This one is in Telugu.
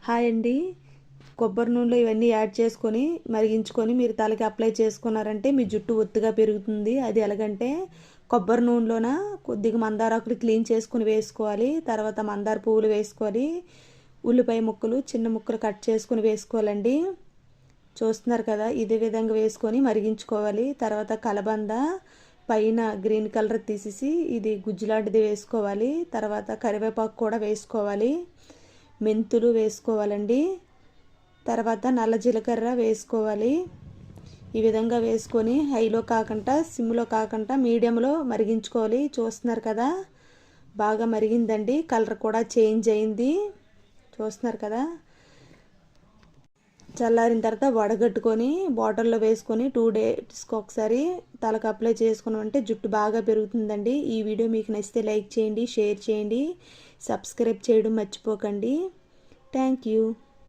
హాయ్ అండి. కొబ్బరి నూనెలో ఇవన్నీ యాడ్ చేసుకొని మరిగించుకొని మీరు తలకి అప్లై చేసుకున్నారంటే మీ జుట్టు ఒత్తుగా పెరుగుతుంది. అది ఎలాగంటే కొబ్బరి నూనెలోన కొద్దిగా మందారాకులు క్లీన్ చేసుకుని వేసుకోవాలి. తర్వాత మందార పువ్వులు వేసుకోవాలి. ఉల్లిపాయ ముక్కలు చిన్న ముక్కలు కట్ చేసుకుని వేసుకోవాలండి. చూస్తున్నారు కదా, ఇదే విధంగా వేసుకొని మరిగించుకోవాలి. తర్వాత కలబంద పైన గ్రీన్ కలర్ తీసేసి ఇది గుజ్జులాంటిది వేసుకోవాలి. తర్వాత కరివేపాకు కూడా వేసుకోవాలి. మెంతులు వేసుకోవాలండి. తర్వాత నల్ల జీలకర్ర వేసుకోవాలి. ఈ విధంగా వేసుకొని హైలో కాకుండా సిమ్లో కాకుండా మీడియంలో మరిగించుకోవాలి. చూస్తున్నారు కదా, బాగా మరిగిందండి. కలర్ కూడా చేంజ్ అయింది. చూస్తున్నారు కదా. చల్లారిన తర్వాత వడగట్టుకొని బాటిల్లో వేసుకొని 2 డేస్కి ఒకసారి తలకు అప్లై చేసుకున్నామంటే జుట్టు బాగా పెరుగుతుందండి. ఈ వీడియో మీకు నచ్చితే లైక్ చేయండి, షేర్ చేయండి, సబ్స్క్రైబ్ చేయడం మర్చిపోకండి. Thank you.